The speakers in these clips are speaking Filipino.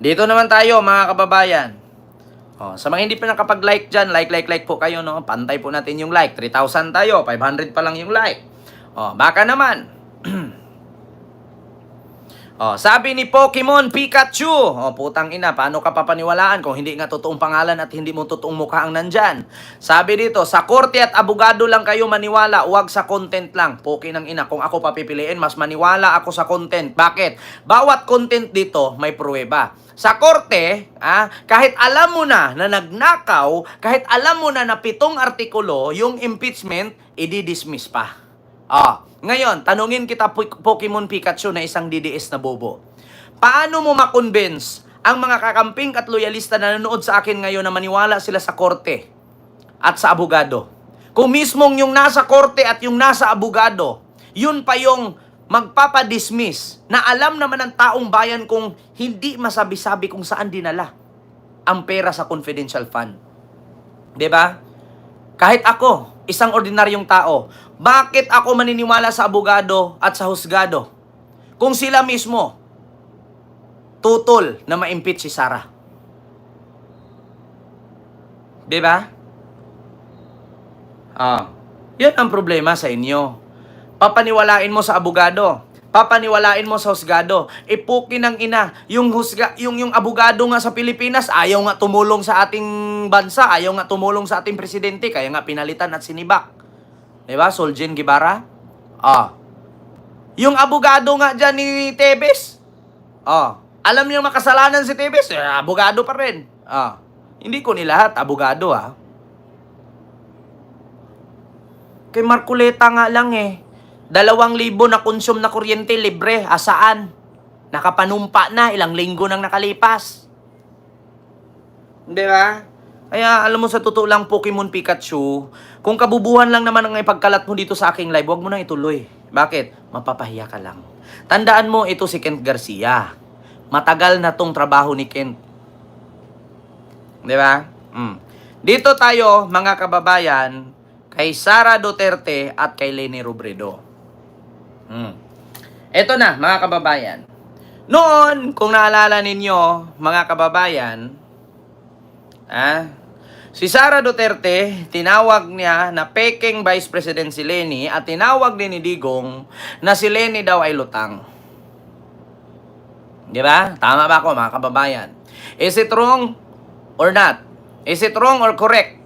Dito naman tayo mga kababayan. Sa mga hindi pa nakapag-like dyan, like po kayo, no? Pantay po natin yung like. 3,000 tayo, 500 pa lang yung like. Baka naman. Sabi ni Pokemon Pikachu, putang ina, paano ka papaniwalaan kung hindi nga totoong pangalan at hindi mo totoong mukha ang nandyan? Sabi dito, sa korte at abogado lang kayo maniwala, huwag sa content lang. Poki ng ina, kung ako papipiliin, mas maniwala ako sa content. Bakit? Bawat content dito may pruweba. Sa korte, kahit alam mo na nagnakaw, kahit alam mo na 7 artikulo, yung impeachment, i-dismiss pa. Ngayon, tanungin kita Pokemon Pikachu na isang DDS na bobo. Paano mo makonvince ang mga kakamping at loyalista na nanonood sa akin ngayon na maniwala sila sa korte at sa abogado? Kung mismong yung nasa korte at yung nasa abogado, yun pa yung magpapadismiss na alam naman ng taong bayan kung hindi masabi-sabi kung saan dinala ang pera sa confidential fund. 'Di ba? Kahit ako, isang ordinaryong tao, bakit ako maniniwala sa abogado at sa husgado kung sila mismo tutol na ma-impeach si Sara? 'Di ba? Yan ang problema sa inyo. Papaniwalain mo sa abogado, papaniwalain mo sa husgado. Ipukin ng ina, yung abogado nga sa Pilipinas, ayaw nga tumulong sa ating bansa, ayaw nga tumulong sa ating presidente, kaya nga pinalitan at sinibak. Diba? Soljen Guevara. Yung abogado nga dyan ni Tebes. Alam niyo makasalanan si Tebes, abogado pa rin. Hindi ko nilahat, abogado Kay Marcoleta nga lang 2,000 na consume na kuryente libre. Asaan? Nakapanumpa na, ilang linggo nang nakalipas. Di ba? Kaya alam mo sa totoo lang Pokemon Pikachu, kung kabubuhan lang naman ang ipagkalat mo dito sa aking live, huwag mo nang ituloy. Bakit? Mapapahiya ka lang. Tandaan mo, ito si Kent Garcia. Matagal na tong trabaho ni Kent. Di ba? Dito tayo, mga kababayan, kay Sara Duterte at kay Leni Robredo. Ito na, mga kababayan. Noon, kung naalala ninyo, mga kababayan, si Sara Duterte, tinawag niya na peking Vice President si Leni at tinawag din ni Digong na si Leni daw ay lutang. Di ba? Tama ba ako, mga kababayan? Is it wrong or not? Is it wrong or correct?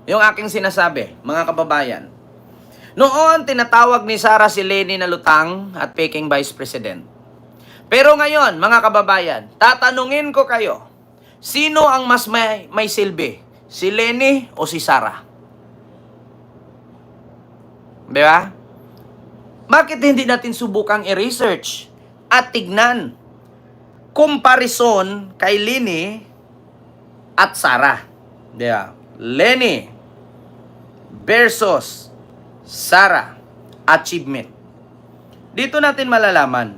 Yung aking sinasabi, mga kababayan. Noon, tinatawag ni Sara si Leni na lutang at peking Vice President. Pero ngayon, mga kababayan, tatanungin ko kayo, sino ang mas may silbi? Si Leni o si Sara? Di ba? Bakit hindi natin subukang i-research at tignan comparison kay Leni at Sara? Di ba? Leni versus Sara achievement. Dito natin malalaman.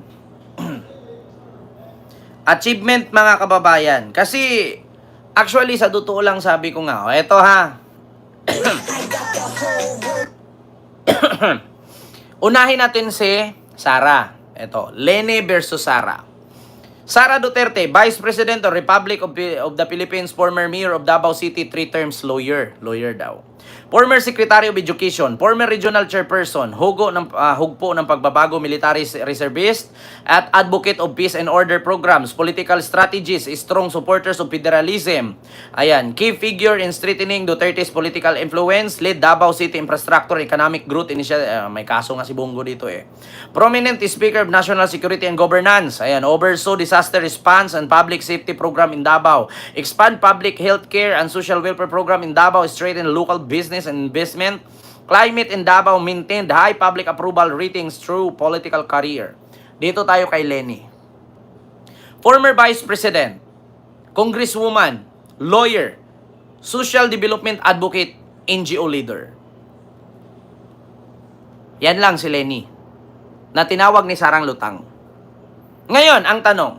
Achievement, mga kababayan. Kasi, actually, sa totoo lang sabi ko nga, eto unahin natin si Sara. Eto, Leni versus Sara. Sara Duterte, Vice President of Republic of the Philippines, former Mayor of Davao City, 3 terms lawyer. Lawyer daw. Former Secretary of Education, former Regional Chairperson, hugpo ng pagbabago, military reservist, at advocate of peace and order programs, political strategies, strong supporters of federalism. Ayan, key figure in strengthening Duterte's political influence, lead Davao City Infrastructure Economic Growth Initiative. May kaso nga si Bongo dito Prominent Speaker of National Security and Governance. Ayan, oversaw disaster response and public safety program in Davao. Expand public health care and social welfare program in Davao, strengthen local business and investment. Climate in Davao maintained high public approval ratings through political career. Dito tayo kay Leni. Former Vice President, Congresswoman, lawyer, social development advocate, NGO leader. Yan lang si Leni na tinawag ni Sarang lutang. Ngayon, ang tanong,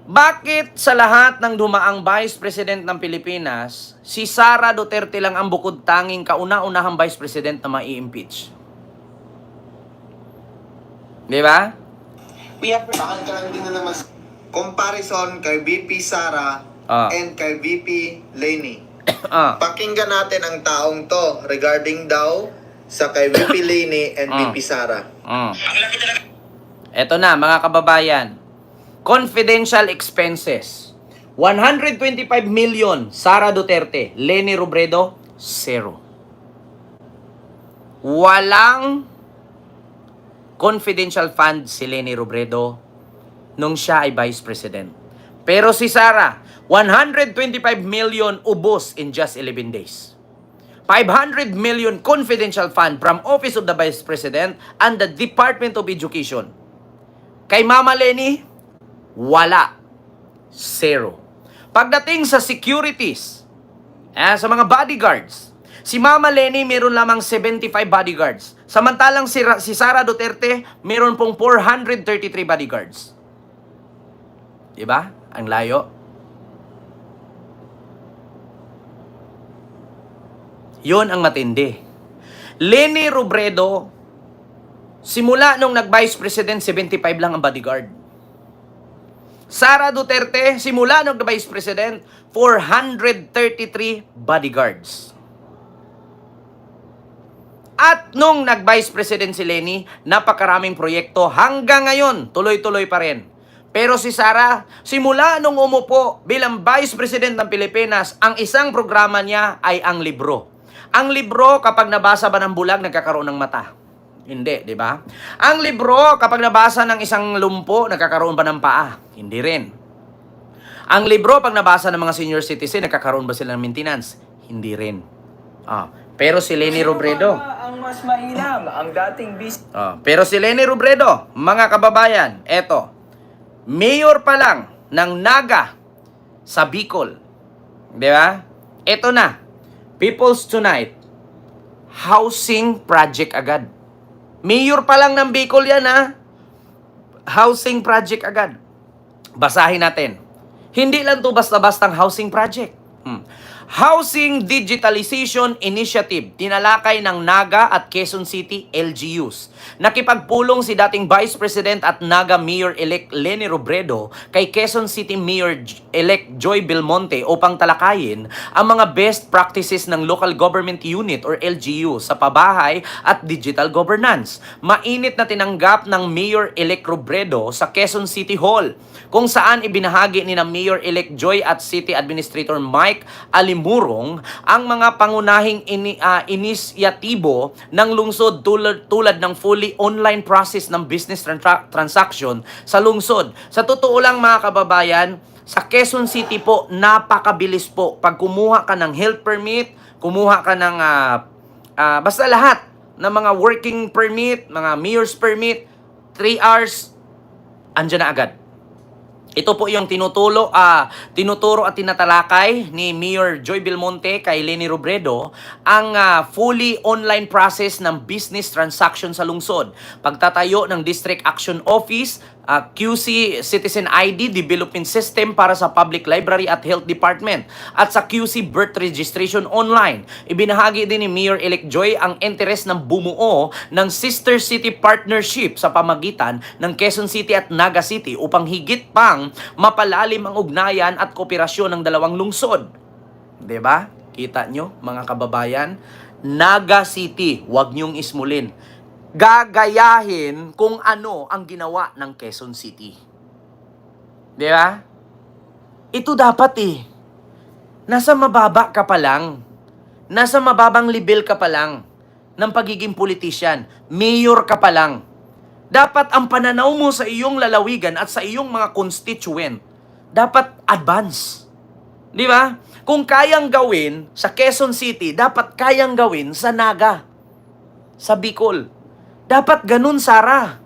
bakit sa lahat ng dumaang Vice President ng Pilipinas, si Sara Duterte lang ang bukod tanging kauna-unahang Vice President na mai-impeach? Di ba? Bakit ka lang din na naman comparison kay VP Sara and kay VP Lenny. Pakinggan natin ang taong to regarding daw sa kay VP Lenny and VP Sara. Eto na mga kababayan. Confidential expenses. 125 million Sara Duterte, Lenny Robredo, 0. Walang confidential fund si Lenny Robredo nung siya ay Vice President. Pero si Sara, 125 million ubos in just 11 days. 500 million confidential fund from Office of the Vice President and the Department of Education. Kay Mama Lenny, wala. 0. Pagdating sa securities, sa mga bodyguards, si Mama Lenny meron lamang 75 bodyguards. Samantalang si Sara Duterte meron pong 433 bodyguards. Diba? Ang layo. Yun ang matindi. Lenny Robredo, simula nung nag-Vice President, 75 lang ang bodyguard. Sara Duterte, simula nung nag-Vice President, 433 bodyguards. At nung nag-Vice President si Lenny, napakaraming proyekto hanggang ngayon, tuloy-tuloy pa rin. Pero si Sara, simula nung umupo bilang Vice President ng Pilipinas, ang isang programa niya ay ang libro. Ang libro, kapag nabasa ba ng bulag, nagkakaroon ng mata? Hindi, di ba? Ang libro, kapag nabasa ng isang lumpo, nagkakaroon ba ng paa? Hindi rin. Ang libro, pag nabasa ng mga senior citizen, nagkakaroon ba sila ng maintenance? Hindi rin. Pero si Lenny Robredo, ang mas mainam, ang dating pero si Lenny Robredo, mga kababayan, eto, mayor pa lang ng Naga sa Bicol. Di ba? Eto na, People's Tonight, housing project agad. Mayor pa lang ng Bicol yan, housing project agad. Basahin natin. Hindi lang to basta-bastang housing project. Housing Digitalization Initiative, tinalakay ng Naga at Quezon City LGUs. Nakipagpulong si dating Vice President at Naga Mayor-elect Lenny Robredo kay Quezon City Mayor-elect Joy Belmonte upang talakayin ang mga best practices ng Local Government Unit or LGU sa pabahay at digital governance. Mainit na tinanggap ng Mayor-elect Robredo sa Quezon City Hall, kung saan ibinahagi ni na Mayor-elect Joy at City Administrator Mike Alimurong ang mga pangunahing inisyatibo ng lungsod tulad ng fully online process ng business transaction sa lungsod. Sa totoo lang mga kababayan, sa Quezon City po, napakabilis po. Pag kumuha ka ng health permit, kumuha ka ng basta lahat ng mga working permit, mga mayor's permit, 3 hours, andyan na agad. Ito po yung tinuturo at tinatalakay ni Mayor Joy Belmonte kay Lenny Robredo, ang fully online process ng business transaction sa lungsod. Pagtatayo ng District Action Office, QC Citizen ID Development System para sa Public Library at Health Department, at sa QC Birth Registration Online. Ibinahagi din ni Mayor-elect Joy ang interes ng bumuo ng Sister City Partnership sa pamagitan ng Quezon City at Naga City upang higit pang mapalalim ang ugnayan at kooperasyon ng dalawang lungsod. 'Di ba? Kita nyo, mga kababayan, Naga City, wag niyong ismulin. Gagayahin kung ano ang ginawa ng Quezon City. Di ba? Ito dapat nasa mababa ka pa lang. Nasa mababang level ka pa lang ng pagiging politician. Mayor ka pa lang. Dapat ang pananaw mo sa iyong lalawigan at sa iyong mga constituent, dapat advance. Di ba? Kung kayang gawin sa Quezon City, dapat kayang gawin sa Naga, sa Bicol. Dapat ganun, Sara.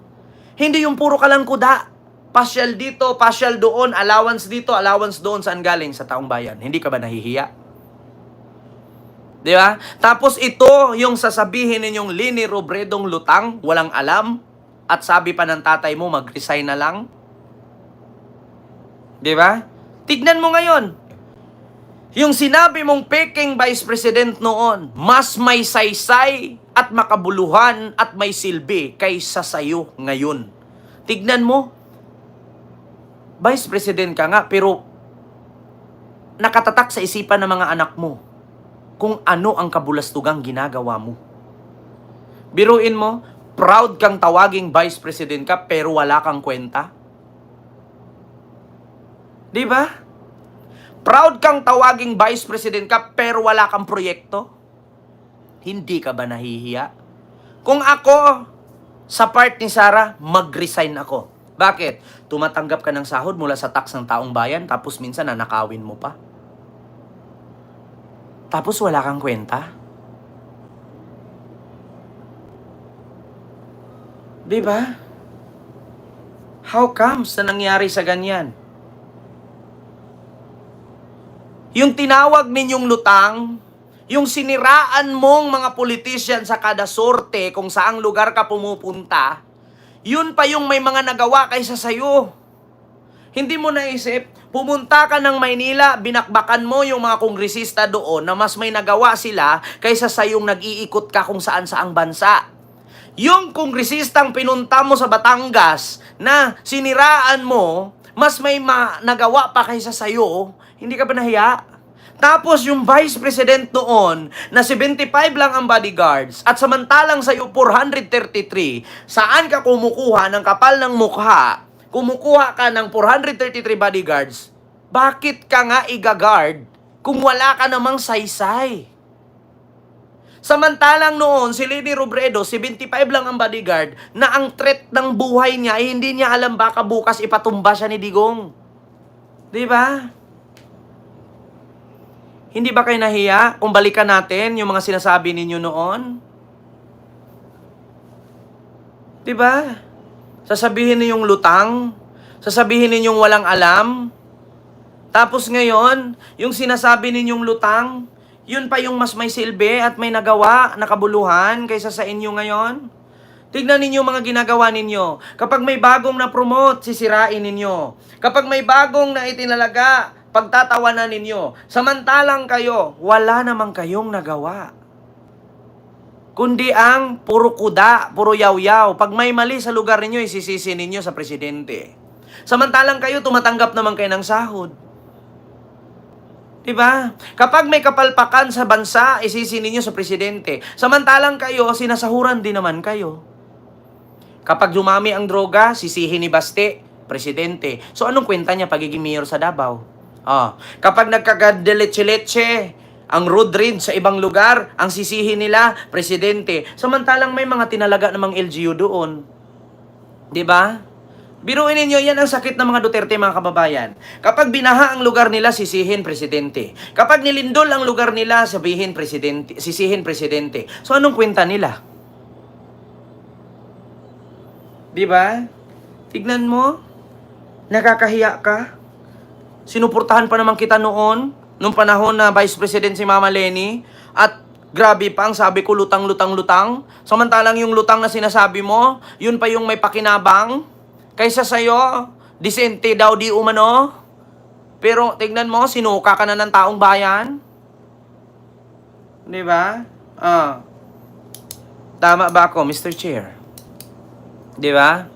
Hindi yung puro ka lang kuda. Pasyal dito, pasyal doon, allowance dito, allowance doon. Saan galing? Sa taong bayan. Hindi ka ba nahihiya? Di ba? Tapos ito yung sasabihin ninyong Lenny Robredong lutang, walang alam, at sabi pa ng tatay mo, mag-resign na lang. Di ba? Tignan mo ngayon. Yung sinabi mong peking Vice President noon, mas may saysay at makabuluhan at may silbi kaysa sayo ngayon. Tignan mo. Vice President ka nga, pero nakatatak sa isipan ng mga anak mo kung ano ang kabulastugang ginagawa mo. Biruin mo, proud kang tawaging Vice President ka, pero wala kang kwenta. Di ba? Proud kang tawaging Vice President ka, pero wala kang proyekto. Hindi ka ba nahihiya? Kung ako, sa part ni Sara, mag-resign ako. Bakit? Tumatanggap ka ng sahod mula sa tax ng taong bayan, tapos minsan nanakawin mo pa. Tapos wala kang kwenta. Di ba? How comes na nangyari sa ganyan? Yung tinawag ninyong lutang, yung siniraan mong mga politician sa kada sorte kung saang lugar ka pumupunta, yun pa yung may mga nagawa kaysa sayo. Hindi mo naisip, pumunta ka ng Maynila, binakbakan mo yung mga kongresista doon na mas may nagawa sila kaysa sa yung nag-iikot ka kung saan-saang bansa. Yung kongresistang pinunta mo sa Batangas na siniraan mo, mas may nagawa pa kaysa sayo, hindi ka ba nahiya? Tapos yung Vice President noon na 75 lang ang bodyguards at samantalang sa'yo 433, saan ka kumukuha ng kapal ng mukha? Kumukuha ka ng 433 bodyguards, bakit ka nga igagard kung wala ka namang saysay? Samantalang noon, si Leni Robredo, 75 lang ang bodyguard, na ang threat ng buhay niya ay hindi niya alam baka bukas ipatumba siya ni Digong. Di ba? Hindi ba kayo nahiya kung balikan natin yung mga sinasabi ninyo noon? Di ba? Sasabihin ninyong lutang, sasabihin ninyong walang alam. Tapos ngayon, yung sinasabi ninyong lutang, yun pa yung mas may silbi at may nagawa, nakabuluhan kaysa sa inyo ngayon. Tignan ninyo mga ginagawa ninyo. Kapag may bagong na-promote, sisirain ninyo. Kapag may bagong na itinalaga, pagtatawanan ninyo. Samantalang kayo, wala namang kayong nagawa. Kundi ang puro kuda, puro yaw-yaw. Pag may mali sa lugar ninyo, isisisi ninyo sa presidente. Samantalang kayo, tumatanggap naman kayo ng sahod. Diba? Kapag may kapalpakan sa bansa, isisi ninyo sa presidente. Samantalang kayo, sinasahuran din naman kayo. Kapag dumami ang droga, sisihin ni Baste, presidente. So anong kwenta niya pagiging mayor sa Davao? Kapag nagkakadeleche-leche ang road rage sa ibang lugar, ang sisihin nila, presidente. Samantalang may mga tinalaga namang LGU doon. Diba? Biruin ninyo, yan ang sakit ng mga Duterte, mga kababayan. Kapag binaha ang lugar nila, sisihin presidente. Kapag nilindol ang lugar nila, sisihin presidente. So anong kwenta nila? Diba? Tignan mo, nakakahiya ka. Sinuportahan pa naman kita noon, nung panahon na Vice President si Mama Leni, at grabe pa ang sabi ko, lutang. Samantalang yung lutang na sinasabi mo, yun pa yung may pakinabang, kaysa sa'yo, disente daw di umano. Pero tignan mo, sinuka ka na ng taong bayan. Di ba? Tama ba ako, Mr. Chair? Di ba?